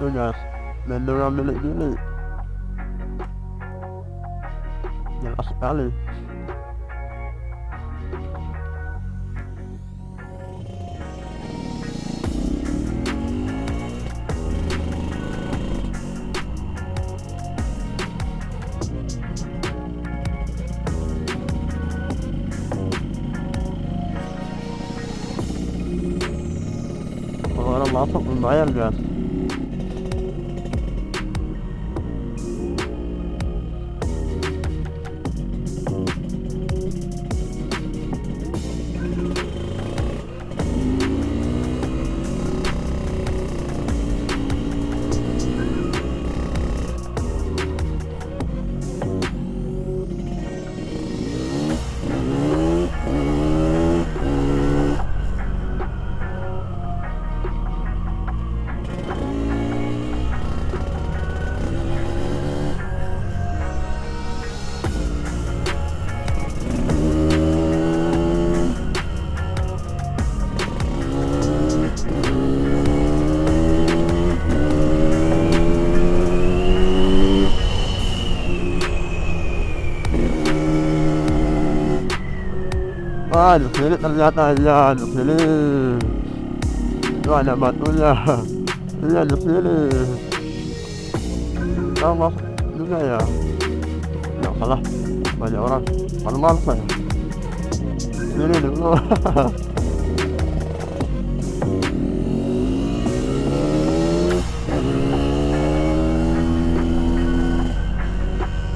tuh guys, bendungan milik Bili. Jelas sekali. Kalau orang masuk lumayan guys. Wah, di sini ternyata ya, di sini itu ada batunya. Iya di sini. Kita masuk juga ya. Nggak salah, banyak orang. Normal saya. Sini dulu.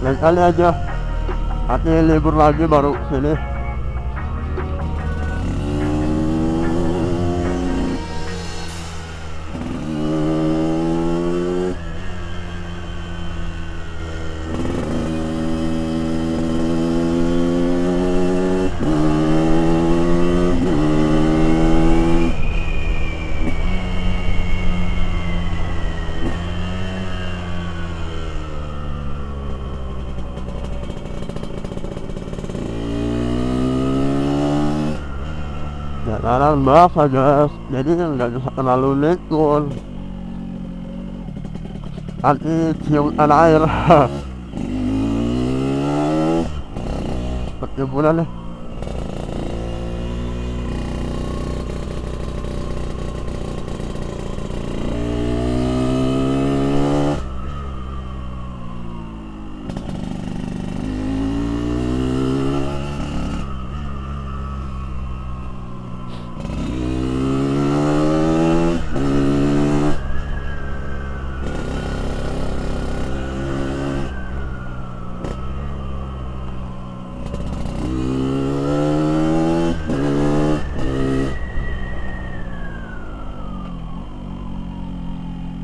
Lain kali aja. Nanti libur lagi baru sini. Jalanan basah guys, jadi nggak bisa terlalu likun. Nanti cium air. Perkebunan nih.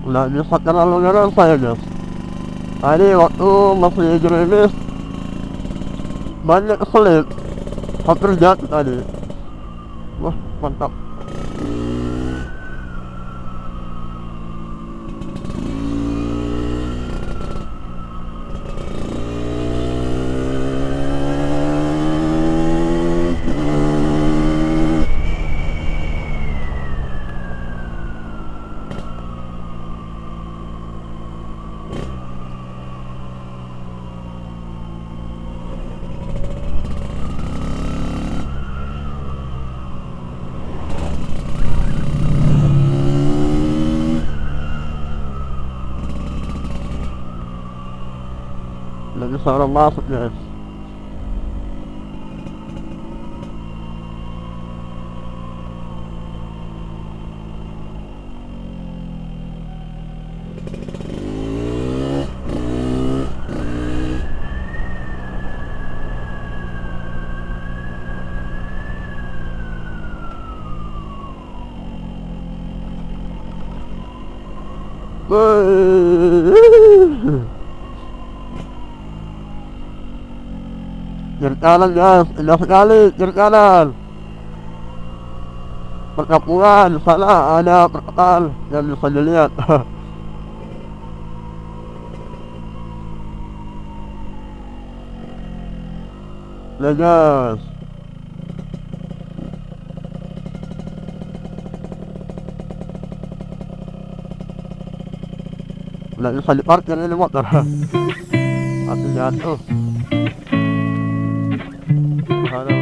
Nggak bisa terlalu ngerem saya guys. Tadi waktu masih gerimis banyak keselip, hampir jatuh tadi. Wah mantap. Lagi seorang masuk guys. Kiri kanan guys, indah sekali kiri kanan. Perkampungan, sana ada perketan yang bisa dilihat. Nah guys, Nggak bisa diparkir ini motor. Pasti jatuh. Subhanallah.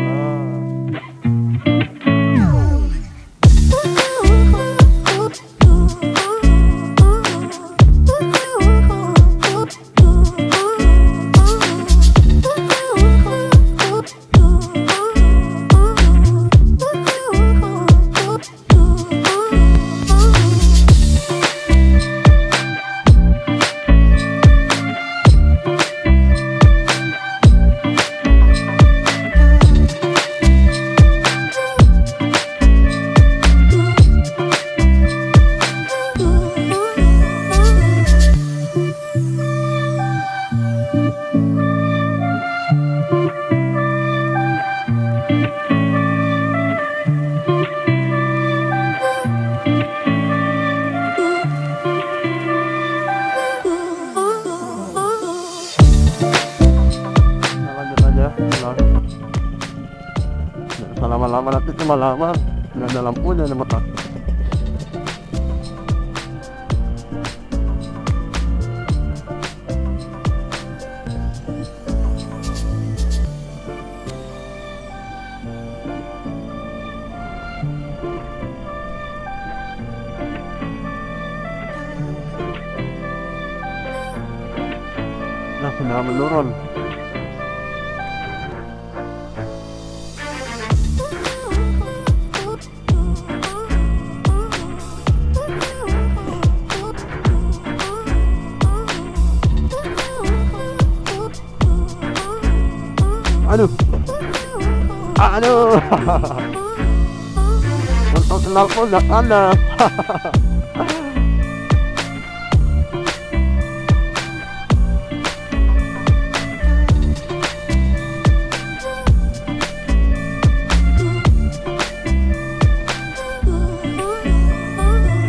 Lama-lama nanti cuma lama nggak ada lampunya nih motor. Nah, sudah menurun. Aduh, aduh, untuk kenal pun nggak ada.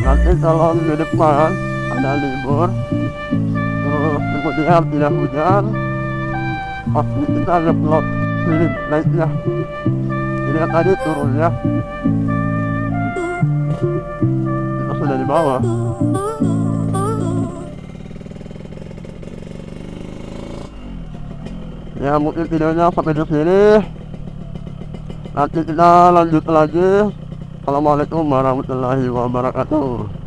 Nanti kalau di depan ada libur, terus kemudian tidak hujan, pasti kita ada plot pilih naiknya. Ini kan tadi turunnya, kita sudah di bawah. Ya mungkin videonya sampai di sini. Nanti kita lanjut lagi. Assalamualaikum warahmatullahi wabarakatuh.